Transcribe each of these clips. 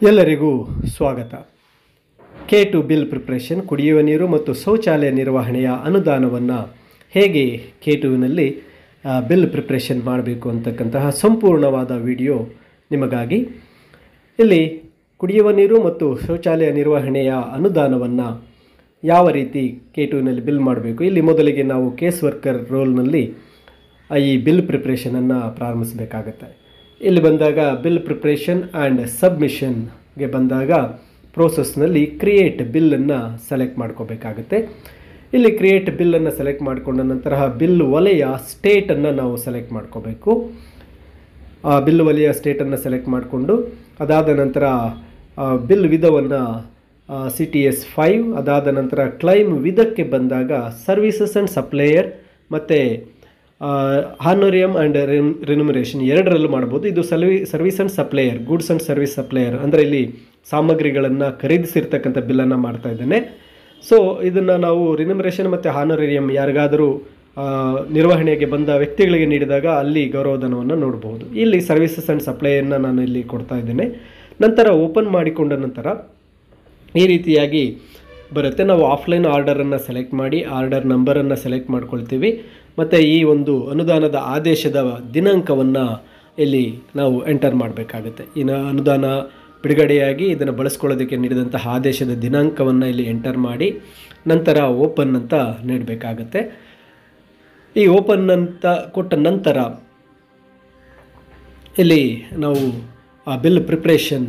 ಎಲ್ಲರಿಗೂ ಸ್ವಾಗತ. K2 bill preparation ಕುಡಿಯುವ ನೀರು ಮತ್ತು ಶೌಚಾಲಯ ನಿರ್ವಹಣೆಯ ಅನುದಾನವನ್ನು ಹೇಗೆ K2ನಲ್ಲಿ ಬಿಲ್ ಪ್ರಿಪರೇಷನ್ ಮಾಡಬೇಕು ಅಂತಕ್ಕಂತಹ ಸಂಪೂರ್ಣವಾದ ವಿಡಿಯೋ ನಿಮಗಾಗಿ. ಇಲ್ಲಿ ಕುಡಿಯುವ ನೀರು ಮತ್ತು ಶೌಚಾಲಯ ನಿರ್ವಹಣೆಯ ಅನುದಾನವನ್ನು ಯಾವ ರೀತಿ K2ನಲ್ಲಿ ಬಿಲ್ ಮಾಡಬೇಕು, ಇಲ್ಲಿ ಮೊದಲಿಗೆ ನಾವು ಕೇಸ್ ವರ್ಕರ್ ರೋಲ್ನಲ್ಲಿ ಈ ಬಿಲ್ ಪ್ರಿಪ್ರೇಷನನ್ನು ಪ್ರಾರಂಭಿಸಬೇಕಾಗತ್ತೆ. ಇಲ್ಲಿ ಬಂದಾಗ ಬಿಲ್ ಪ್ರಿಪ್ರೇಷನ್ ಆ್ಯಂಡ್ ಸಬ್ಮಿಷನ್ಗೆ ಬಂದಾಗ ಪ್ರೋಸೆಸ್ನಲ್ಲಿ ಕ್ರಿಯೇಟ್ ಬಿಲ್ಲನ್ನು ಸೆಲೆಕ್ಟ್ ಮಾಡ್ಕೋಬೇಕಾಗುತ್ತೆ. ಇಲ್ಲಿ ಕ್ರಿಯೇಟ್ ಬಿಲ್ಲನ್ನು ಸೆಲೆಕ್ಟ್ ಮಾಡಿಕೊಂಡ ನಂತರ ಬಿಲ್ ವಲಯ ಸ್ಟೇಟನ್ನು ನಾವು ಸೆಲೆಕ್ಟ್ ಮಾಡ್ಕೋಬೇಕು. ಬಿಲ್ ವಲಯ ಸ್ಟೇಟನ್ನು ಸೆಲೆಕ್ಟ್ ಮಾಡಿಕೊಂಡು ಅದಾದ ನಂತರ ಬಿಲ್ ವಿಧವನ್ನು CTS 5, ಅದಾದ ನಂತರ ಕ್ಲೈಮ್ ವಿಧಕ್ಕೆ ಬಂದಾಗ ಸರ್ವಿಸಸ್ ಆ್ಯಂಡ್ ಸಪ್ಲೈಯರ್ ಮತ್ತು ಹಾನೋರಿಯಮ್ ಆ್ಯಂಡ್ ರೆನ್ಯುಮರೇಷನ್ ಎರಡರಲ್ಲೂ ಮಾಡ್ಬೋದು. ಇದು service and supplier, goods and service supplier ಅಂದರೆ ಇಲ್ಲಿ ಸಾಮಗ್ರಿಗಳನ್ನು ಖರೀದಿಸಿರ್ತಕ್ಕಂಥ ಬಿಲ್ಲನ್ನು ಮಾಡ್ತಾ ಇದ್ದೇನೆ. ಸೊ ಇದನ್ನು ನಾವು ರೆನ್ಯುಮರೇಷನ್ ಮತ್ತು ಹಾನೋರಿಯಮ್ ಯಾರಿಗಾದರೂ ನಿರ್ವಹಣೆಗೆ ಬಂದ ವ್ಯಕ್ತಿಗಳಿಗೆ ನೀಡಿದಾಗ ಅಲ್ಲಿ ಗೌರವಧನವನ್ನು ನೋಡ್ಬೋದು. ಇಲ್ಲಿ ಸರ್ವಿಸಸ್ ಆ್ಯಂಡ್ ಸಪ್ಲೈಯನ್ನು ನಾನು ಇಲ್ಲಿ ಕೊಡ್ತಾ ಇದ್ದೇನೆ. ನಂತರ ಓಪನ್ ಮಾಡಿಕೊಂಡ ನಂತರ ಈ ರೀತಿಯಾಗಿ ಬರುತ್ತೆ. ನಾವು ಆಫ್ಲೈನ್ ಆರ್ಡರನ್ನು ಸೆಲೆಕ್ಟ್ ಮಾಡಿ ಆರ್ಡರ್ ನಂಬರನ್ನು ಸೆಲೆಕ್ಟ್ ಮಾಡ್ಕೊಳ್ತೀವಿ ಮತ್ತು ಈ ಒಂದು ಅನುದಾನದ ಆದೇಶದ ದಿನಾಂಕವನ್ನು ಇಲ್ಲಿ ನಾವು ಎಂಟರ್ ಮಾಡಬೇಕಾಗುತ್ತೆ. ಇನ್ನು ಅನುದಾನ ಬಿಡುಗಡೆಯಾಗಿ ಇದನ್ನು ಬಳಸ್ಕೊಳ್ಳೋದಕ್ಕೆ ನೀಡಿದಂತಹ ಆದೇಶದ ದಿನಾಂಕವನ್ನು ಇಲ್ಲಿ ಎಂಟರ್ ಮಾಡಿ ನಂತರ ಓಪನ್ ಅಂತ ನೀಡಬೇಕಾಗುತ್ತೆ. ಈ ಓಪನ್ ಅಂತ ಕೊಟ್ಟ ನಂತರ ಇಲ್ಲಿ ನಾವು ಬಿಲ್ ಪ್ರಿಪ್ರೇಷನ್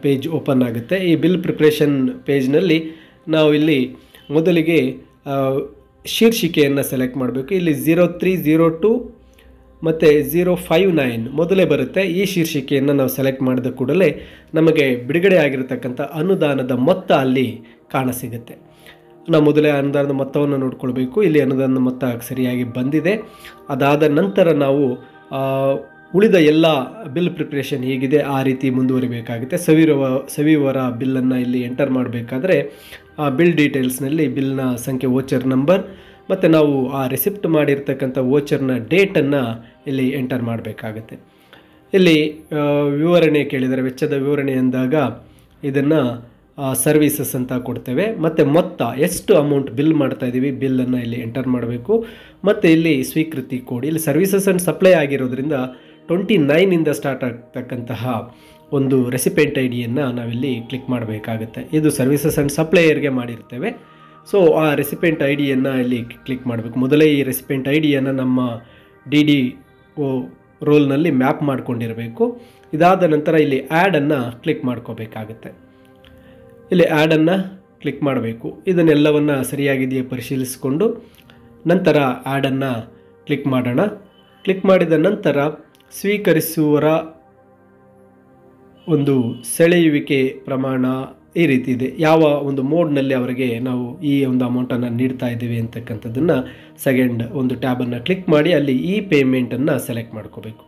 ಪೇಜ್ ಓಪನ್ ಆಗುತ್ತೆ. ಈ ಬಿಲ್ ಪ್ರಿಪ್ರೇಷನ್ ಪೇಜ್ನಲ್ಲಿ ನಾವು ಇಲ್ಲಿ ಮೊದಲಿಗೆ ಶೀರ್ಷಿಕೆಯನ್ನು ಸೆಲೆಕ್ಟ್ ಮಾಡಬೇಕು. ಇಲ್ಲಿ 0302 ಮತ್ತು 059 ಮೊದಲೇ ಬರುತ್ತೆ. ಈ ಶೀರ್ಷಿಕೆಯನ್ನು ನಾವು ಸೆಲೆಕ್ಟ್ ಮಾಡಿದ ಕೂಡಲೇ ನಮಗೆ ಬಿಡುಗಡೆ ಆಗಿರತಕ್ಕಂಥ ಅನುದಾನದ ಮೊತ್ತ ಅಲ್ಲಿ ಕಾಣಸಿಗುತ್ತೆ. ನಾವು ಮೊದಲೇ ಅನುದಾನದ ಮೊತ್ತವನ್ನು ನೋಡ್ಕೊಳ್ಬೇಕು. ಇಲ್ಲಿ ಅನುದಾನದ ಮೊತ್ತ ಸರಿಯಾಗಿ ಬಂದಿದೆ. ಅದಾದ ನಂತರ ನಾವು ಉಳಿದ ಎಲ್ಲ ಬಿಲ್ ಪ್ರಿಪ್ರೇಷನ್ ಹೇಗಿದೆ ಆ ರೀತಿ ಮುಂದುವರಿಬೇಕಾಗುತ್ತೆ. ಸವಿವರ ಬಿಲ್ಲನ್ನು ಇಲ್ಲಿ ಎಂಟರ್ ಮಾಡಬೇಕಾದ್ರೆ ಬಿಲ್ ಡೀಟೇಲ್ಸ್ನಲ್ಲಿ ಬಿಲ್ನ ಸಂಖ್ಯೆ, ವೋಚರ್ ನಂಬರ್ ಮತ್ತು ನಾವು ಆ ರಿಸಿಪ್ಟ್ ಮಾಡಿರ್ತಕ್ಕಂಥ ವೋಚರ್ನ ಡೇಟನ್ನು ಇಲ್ಲಿ ಎಂಟರ್ ಮಾಡಬೇಕಾಗುತ್ತೆ. ಇಲ್ಲಿ ವಿವರಣೆ ಕೇಳಿದರೆ ವೆಚ್ಚದ ವಿವರಣೆ ಅಂದಾಗ ಇದನ್ನು ಸರ್ವಿಸಸ್ ಅಂತ ಕೊಡ್ತೇವೆ ಮತ್ತು ಮೊತ್ತ ಎಷ್ಟು ಅಮೌಂಟ್ ಬಿಲ್ ಮಾಡ್ತಾ ಇದ್ದೀವಿ ಬಿಲ್ಲನ್ನು ಇಲ್ಲಿ ಎಂಟರ್ ಮಾಡಬೇಕು. ಮತ್ತು ಇಲ್ಲಿ ಸ್ವೀಕೃತಿ ಕೋಡ್, ಇಲ್ಲಿ ಸರ್ವಿಸಸ್ ಆ್ಯಂಡ್ ಸಪ್ಲೈ ಆಗಿರೋದ್ರಿಂದ 29 ಸ್ಟಾರ್ಟ್ ಆಗ್ತಕ್ಕಂತಹ ಒಂದು ರೆಸಿಪೆಂಟ್ ಐಡಿಯನ್ನು ನಾವಿಲ್ಲಿ ಕ್ಲಿಕ್ ಮಾಡಬೇಕಾಗುತ್ತೆ. ಇದು ಸರ್ವಿಸಸ್ ಆ್ಯಂಡ್ ಸಪ್ಲೈಯರ್ಗೆ ಮಾಡಿರ್ತೇವೆ. ಸೊ ಆ ರೆಸಿಪೆಂಟ್ ಐಡಿಯನ್ನು ಇಲ್ಲಿ ಕ್ಲಿಕ್ ಮಾಡಬೇಕು. ಮೊದಲೇ ಈ ರೆಸಿಪೆಂಟ್ ಐಡಿಯನ್ನು ನಮ್ಮ DDO ರೋಲ್ನಲ್ಲಿ ಮ್ಯಾಪ್ ಮಾಡ್ಕೊಂಡಿರಬೇಕು. ಇದಾದ ನಂತರ ಇಲ್ಲಿ ಆ್ಯಡನ್ನು ಕ್ಲಿಕ್ ಮಾಡ್ಕೋಬೇಕಾಗುತ್ತೆ. ಇಲ್ಲಿ ಆ್ಯಡನ್ನು ಕ್ಲಿಕ್ ಮಾಡಬೇಕು. ಇದನ್ನೆಲ್ಲವನ್ನು ಸರಿಯಾಗಿದೆಯೇ ಪರಿಶೀಲಿಸಿಕೊಂಡು ನಂತರ ಆ್ಯಡನ್ನು ಕ್ಲಿಕ್ ಮಾಡೋಣ. ಕ್ಲಿಕ್ ಮಾಡಿದ ನಂತರ ಸ್ವೀಕರಿಸುವರ ಒಂದು ಸೆಳೆಯುವಿಕೆ ಪ್ರಮಾಣ ಈ ರೀತಿ ಇದೆ. ಯಾವ ಒಂದು ಮೋಡ್ನಲ್ಲಿ ಅವರಿಗೆ ನಾವು ಈ ಒಂದು ಅಮೌಂಟನ್ನು ನೀಡ್ತಾ ಇದ್ದೀವಿ ಅಂತಕ್ಕಂಥದ್ದನ್ನು ಸೆಕೆಂಡ್ ಒಂದು ಟ್ಯಾಬನ್ನು ಕ್ಲಿಕ್ ಮಾಡಿ ಅಲ್ಲಿ ಈ ಪೇಮೆಂಟನ್ನು ಸೆಲೆಕ್ಟ್ ಮಾಡ್ಕೋಬೇಕು.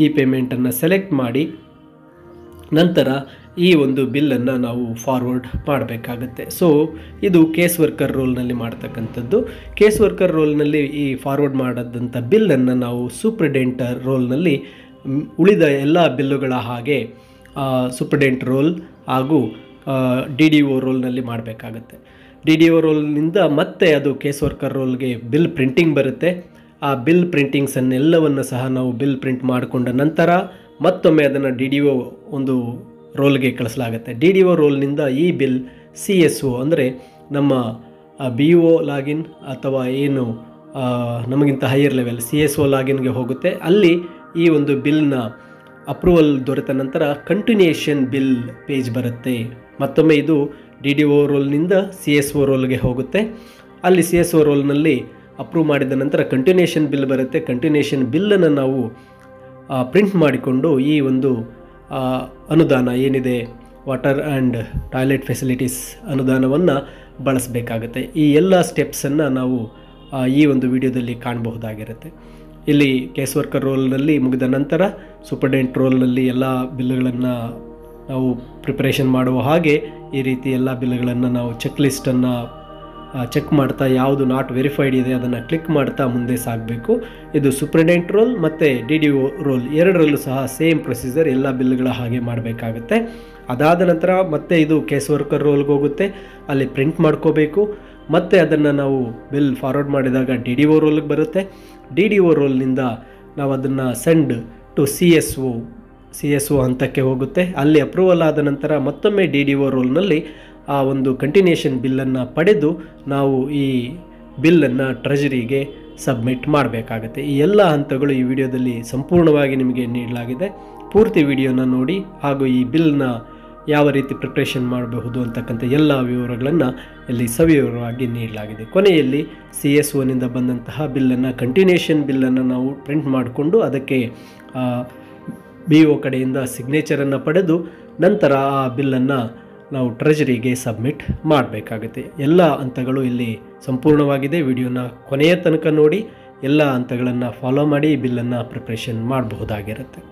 ಈ ಪೇಮೆಂಟನ್ನು ಸೆಲೆಕ್ಟ್ ಮಾಡಿ ನಂತರ ಈ ಒಂದು ಬಿಲ್ಲನ್ನು ನಾವು ಫಾರ್ವರ್ಡ್ ಮಾಡಬೇಕಾಗತ್ತೆ. ಸೊ ಇದು ಕೇಸ್ ವರ್ಕರ್ ರೋಲ್ನಲ್ಲಿ ಮಾಡ್ತಕ್ಕಂಥದ್ದು. ಕೇಸ್ ವರ್ಕರ್ ರೋಲ್ನಲ್ಲಿ ಈ ಫಾರ್ವರ್ಡ್ ಮಾಡೋದಂಥ ಬಿಲ್ಲನ್ನು ನಾವು ಸೂಪ್ರಿಡೆಂಟರ್ ರೋಲ್ನಲ್ಲಿ ಉಳಿದ ಎಲ್ಲ ಬಿಲ್ಲುಗಳ ಹಾಗೆ ಸೂಪ್ರಿಡೆಂಟ್ ರೋಲ್ ಹಾಗೂ DDO ರೋಲ್ನಲ್ಲಿ ಮಾಡಬೇಕಾಗತ್ತೆ. DDO ರೋಲ್ನಿಂದ ಮತ್ತೆ ಅದು ಕೇಸ್ ವರ್ಕರ್ ರೋಲ್ಗೆ ಬಿಲ್ ಪ್ರಿಂಟಿಂಗ್ ಬರುತ್ತೆ. ಆ ಬಿಲ್ ಪ್ರಿಂಟಿಂಗ್ಸನ್ನೆಲ್ಲವನ್ನು ಸಹ ನಾವು ಬಿಲ್ ಪ್ರಿಂಟ್ ಮಾಡಿಕೊಂಡ ನಂತರ ಮತ್ತೊಮ್ಮೆ ಅದನ್ನು DDO ಒಂದು ರೋಲ್ಗೆ ಕಳಿಸಲಾಗುತ್ತೆ. DDO ರೋಲ್ನಿಂದ ಈ ಬಿಲ್ CSO ಅಂದರೆ ನಮ್ಮ BO ಲಾಗಿನ್ ಅಥವಾ ಏನು ನಮಗಿಂತ ಹೈಯರ್ ಲೆವೆಲ್ CSO ಲಾಗಿನ್ಗೆ ಹೋಗುತ್ತೆ. ಅಲ್ಲಿ ಈ ಒಂದು ಬಿಲ್ನ ಅಪ್ರೂವಲ್ ದೊರೆತ ನಂತರ ಕಂಟಿನ್ಯೂಯೇಷನ್ ಬಿಲ್ ಪೇಜ್ ಬರುತ್ತೆ. ಮತ್ತೊಮ್ಮೆ ಇದು DDO ರೋಲ್ನಿಂದ CSO ರೋಲ್ಗೆ ಹೋಗುತ್ತೆ. ಅಲ್ಲಿ CSO ರೋಲ್ನಲ್ಲಿ ಅಪ್ರೂವ್ ಮಾಡಿದ ನಂತರ ಕಂಟಿನ್ಯೂಯೇಷನ್ ಬಿಲ್ ಬರುತ್ತೆ. ಕಂಟಿನ್ಯೂಯೇಷನ್ ಬಿಲ್ಲನ್ನು ನಾವು ಪ್ರಿಂಟ್ ಮಾಡಿಕೊಂಡು ಈ ಒಂದು ಅನುದಾನ ಏನಿದೆ ವಾಟರ್ ಆ್ಯಂಡ್ ಟಾಯ್ಲೆಟ್ ಫೆಸಿಲಿಟೀಸ್ ಅನುದಾನವನ್ನು ಬಳಸಬೇಕಾಗುತ್ತೆ. ಈ ಎಲ್ಲ ಸ್ಟೆಪ್ಸನ್ನು ನಾವು ಈ ಒಂದು ವಿಡಿಯೋದಲ್ಲಿ ಕಾಣಬಹುದಾಗಿರುತ್ತೆ. ಇಲ್ಲಿ ಕೇಸ್ ವರ್ಕರ್ ರೋಲ್ನಲ್ಲಿ ಮುಗಿದ ನಂತರ ಸೂಪರ್ಡೆಂಟ್ ರೋಲ್ನಲ್ಲಿ ಎಲ್ಲ ಬಿಲ್ಗಳನ್ನು ನಾವು ಪ್ರಿಪ್ರೇಷನ್ ಮಾಡುವ ಹಾಗೆ ಈ ರೀತಿ ಎಲ್ಲ ಬಿಲ್ಗಳನ್ನು ನಾವು ಚೆಕ್ ಲಿಸ್ಟನ್ನು ಚೆಕ್ ಮಾಡ್ತಾ ಯಾವುದು ನಾಟ್ ವೆರಿಫೈಡ್ ಇದೆ ಅದನ್ನು ಕ್ಲಿಕ್ ಮಾಡ್ತಾ ಮುಂದೆ ಸಾಗಬೇಕು. ಇದು ಸೂಪರಿಂಟೆಂಡೆಂಟ್ ರೋಲ್ ಮತ್ತು DDO ರೋಲ್ ಎರಡರಲ್ಲೂ ಸಹ ಸೇಮ್ ಪ್ರೊಸೀಜರ್ ಎಲ್ಲ ಬಿಲ್ಗಳ ಹಾಗೆ ಮಾಡಬೇಕಾಗುತ್ತೆ. ಅದಾದ ನಂತರ ಮತ್ತೆ ಇದು ಕೇಸ್ ವರ್ಕರ್ ರೋಲ್ಗೆ ಹೋಗುತ್ತೆ, ಅಲ್ಲಿ ಪ್ರಿಂಟ್ ಮಾಡ್ಕೋಬೇಕು. ಮತ್ತು ಅದನ್ನು ನಾವು ಬಿಲ್ ಫಾರ್ವರ್ಡ್ ಮಾಡಿದಾಗ DDO ರೋಲ್ಗೆ ಬರುತ್ತೆ. DDO ರೋಲ್ನಿಂದ ನಾವು ಅದನ್ನು ಸೆಂಡ್ ಟು CSO ಹಂತಕ್ಕೆ ಹೋಗುತ್ತೆ. ಅಲ್ಲಿ ಅಪ್ರೂವಲ್ ಆದ ನಂತರ ಮತ್ತೊಮ್ಮೆ DDO ರೋಲ್ನಲ್ಲಿ ಆ ಒಂದು ಕಂಟಿನ್ಯೂಷನ್ ಬಿಲ್ಲನ್ನು ಪಡೆದು ನಾವು ಈ ಬಿಲ್ಲನ್ನು ಟ್ರೆಜರಿಗೆ ಸಬ್ಮಿಟ್ ಮಾಡಬೇಕಾಗತ್ತೆ. ಈ ಎಲ್ಲ ಹಂತಗಳು ಈ ವಿಡಿಯೋದಲ್ಲಿ ಸಂಪೂರ್ಣವಾಗಿ ನಿಮಗೆ ನೀಡಲಾಗಿದೆ. ಪೂರ್ತಿ ವಿಡಿಯೋನ ನೋಡಿ ಹಾಗೂ ಈ ಬಿಲ್ನ ಯಾವ ರೀತಿ ಪ್ರಿಪ್ರೇಷನ್ ಮಾಡಬಹುದು ಅಂತಕ್ಕಂಥ ಎಲ್ಲ ವಿವರಗಳನ್ನು ಇಲ್ಲಿ ಸವಿವರವಾಗಿ ನೀಡಲಾಗಿದೆ. ಕೊನೆಯಲ್ಲಿ CSOನಿಂದ ಬಂದಂತಹ ಬಿಲ್ಲನ್ನು ಕಂಟಿನ್ಯೂಷನ್ ಬಿಲ್ಲನ್ನು ನಾವು ಪ್ರಿಂಟ್ ಮಾಡಿಕೊಂಡು ಅದಕ್ಕೆ BO ಕಡೆಯಿಂದ ಸಿಗ್ನೇಚರನ್ನು ಪಡೆದು ನಂತರ ಆ ಬಿಲ್ಲನ್ನು ನಾವು ಟ್ರೆಜರಿಗೆ ಸಬ್ಮಿಟ್ ಮಾಡಬೇಕಾಗುತ್ತೆ. ಎಲ್ಲ ಹಂತಗಳು ಇಲ್ಲಿ ಸಂಪೂರ್ಣವಾಗಿದೆ. ವಿಡಿಯೋನ ಕೊನೆಯ ತನಕ ನೋಡಿ ಎಲ್ಲ ಹಂತಗಳನ್ನು ಫಾಲೋ ಮಾಡಿ ಬಿಲ್ಲನ್ನು ಪ್ರಿಪ್ರೇಷನ್ ಮಾಡಬಹುದಾಗಿರುತ್ತೆ.